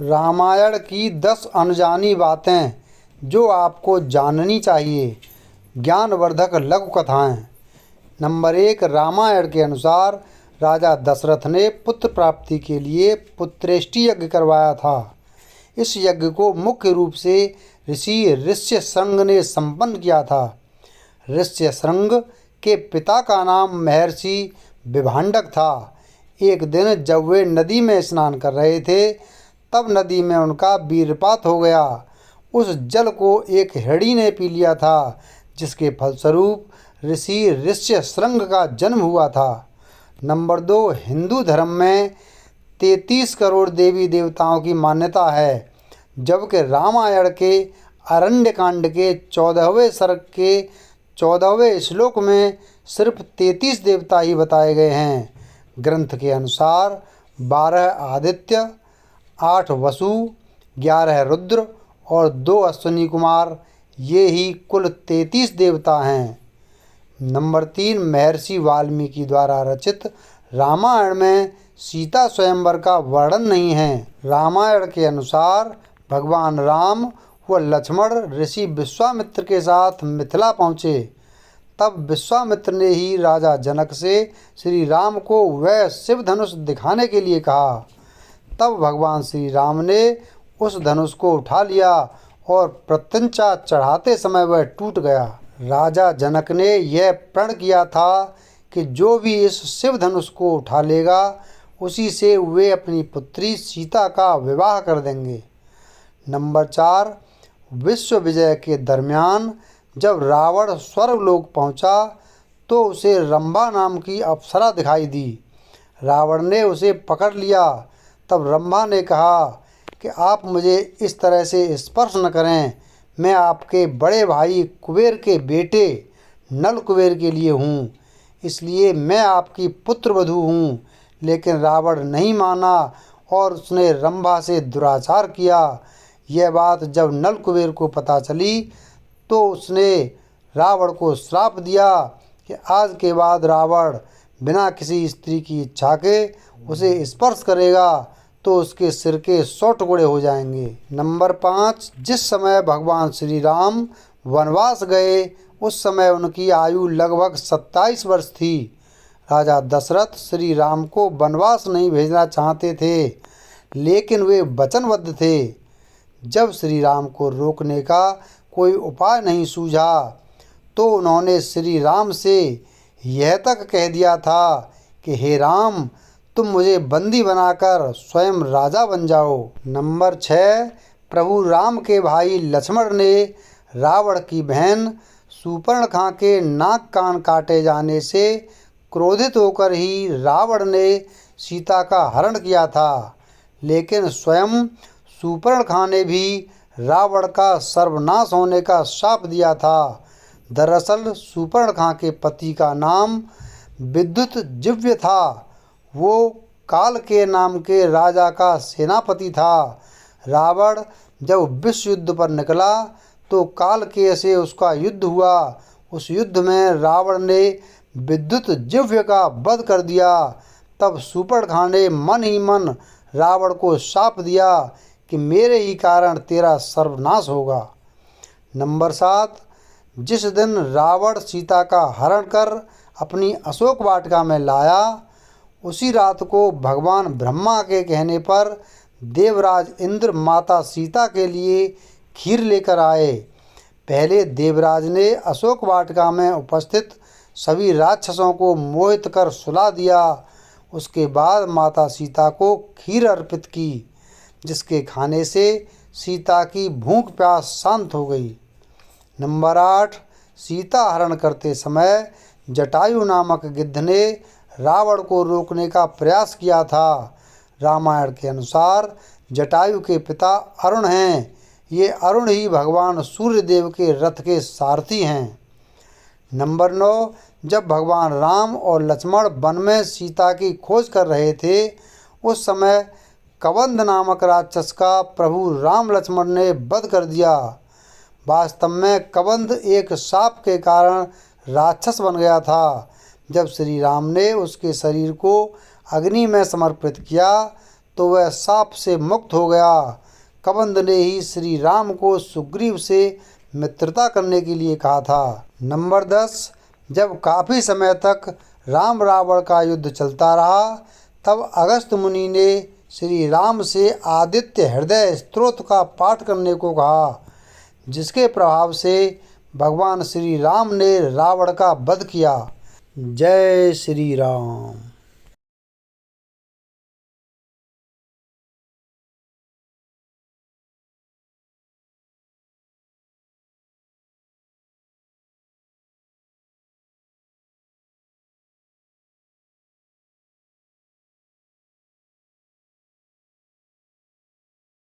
रामायण की 10 अनजानी बातें जो आपको जाननी चाहिए। ज्ञानवर्धक लघु कथाएँ। नंबर 1, रामायण के अनुसार राजा दशरथ ने पुत्र प्राप्ति के लिए पुत्रेष्टि यज्ञ करवाया था। इस यज्ञ को मुख्य रूप से ऋषि ऋष्यशृंग ने संपन्न किया था। ऋष्यशृंग के पिता का नाम महर्षि विभांडक था। एक दिन जब वे नदी में स्नान कर रहे थे, तब नदी में उनका वीरपात हो गया। उस जल को एक हिरणी ने पी लिया था, जिसके फलस्वरूप ऋषि ऋष्यशृंग का जन्म हुआ था। नंबर 2, हिंदू धर्म में 33 करोड़ देवी देवताओं की मान्यता है, जबकि रामायण के अरण्यकांड के 14वें सर्ग के 14वें श्लोक में सिर्फ 33 देवता ही बताए गए हैं। ग्रंथ के अनुसार 12 आदित्य, 8 वसु, 11 रुद्र और 2 अश्विनी कुमार, ये ही कुल 33 देवता हैं। नंबर 3, महर्षि वाल्मीकि द्वारा रचित रामायण में सीता स्वयंवर का वर्णन नहीं है। रामायण के अनुसार भगवान राम व लक्ष्मण ऋषि विश्वामित्र के साथ मिथिला पहुँचे। तब विश्वामित्र ने ही राजा जनक से श्री राम को वह शिव धनुष दिखाने के लिए कहा। तब भगवान श्री राम ने उस धनुष को उठा लिया और प्रत्यंचा चढ़ाते समय वह टूट गया। राजा जनक ने यह प्रण किया था कि जो भी इस शिव धनुष को उठा लेगा, उसी से वे अपनी पुत्री सीता का विवाह कर देंगे। नंबर 4, विश्व विजय के दरमियान जब रावण स्वर्गलोक पहुंचा, तो उसे रंभा नाम की अप्सरा दिखाई दी। रावण ने उसे पकड़ लिया। तब रंभा ने कहा कि आप मुझे इस तरह से स्पर्श न करें, मैं आपके बड़े भाई कुबेर के बेटे नल कुबेर के लिए हूँ, इसलिए मैं आपकी पुत्रवधू हूँ। लेकिन रावण नहीं माना और उसने रंभा से दुराचार किया। यह बात जब नल कुबेर को पता चली, तो उसने रावण को श्राप दिया कि आज के बाद रावण बिना किसी स्त्री की इच्छा के उसे स्पर्श करेगा तो उसके सिर के 100 टुकड़े हो जाएंगे। नंबर 5, जिस समय भगवान श्री राम वनवास गए, उस समय उनकी आयु लगभग 27 वर्ष थी। राजा दशरथ श्री राम को वनवास नहीं भेजना चाहते थे, लेकिन वे वचनबद्ध थे। जब श्री राम को रोकने का कोई उपाय नहीं सूझा, तो उन्होंने श्री राम से यह तक कह दिया था कि हे राम, तुम मुझे बंदी बनाकर स्वयं राजा बन जाओ। नंबर 6, प्रभु राम के भाई लक्ष्मण ने रावण की बहन सूर्पणखा के नाक कान काटे जाने से क्रोधित होकर ही रावण ने सीता का हरण किया था। लेकिन स्वयं सूर्पणखा ने भी रावण का सर्वनाश होने का शाप दिया था। दरअसल सूर्पणखा के पति का नाम विद्युत जिह्व था। वो काल के नाम के राजा का सेनापति था। रावण जब विश्व युद्ध पर निकला, तो काल के से उसका युद्ध हुआ। उस युद्ध में रावण ने विद्युत जिह्व का वध कर दिया। तब सूर्पणखा ने मन ही मन रावण को शाप दिया कि मेरे ही कारण तेरा सर्वनाश होगा। नंबर 7, जिस दिन रावण सीता का हरण कर अपनी अशोक वाटिका में लाया, उसी रात को भगवान ब्रह्मा के कहने पर देवराज इंद्र माता सीता के लिए खीर लेकर आए। पहले देवराज ने अशोक वाटिका में उपस्थित सभी राक्षसों को मोहित कर सुला दिया। उसके बाद माता सीता को खीर अर्पित की, जिसके खाने से सीता की भूख प्यास शांत हो गई। नंबर 8, सीता हरण करते समय जटायु नामक गिद्ध ने रावण को रोकने का प्रयास किया था। रामायण के अनुसार जटायु के पिता अरुण हैं। ये अरुण ही भगवान सूर्यदेव के रथ के सारथी हैं। नंबर 9, जब भगवान राम और लक्ष्मण वन में सीता की खोज कर रहे थे, उस समय कबंध नामक राक्षस का प्रभु राम लक्ष्मण ने वध कर दिया। वास्तव में कबंध एक शाप के कारण राक्षस बन गया था। जब श्री राम ने उसके शरीर को अग्नि में समर्पित किया, तो वह साप से मुक्त हो गया। कबंध ने ही श्री राम को सुग्रीव से मित्रता करने के लिए कहा था। नंबर 10, जब काफ़ी समय तक राम रावण का युद्ध चलता रहा तब अगस्त्य मुनि ने श्री राम से आदित्य हृदय स्तोत्र का पाठ करने को कहा, जिसके प्रभाव से भगवान श्री राम ने रावण का वध किया। जय श्री राम।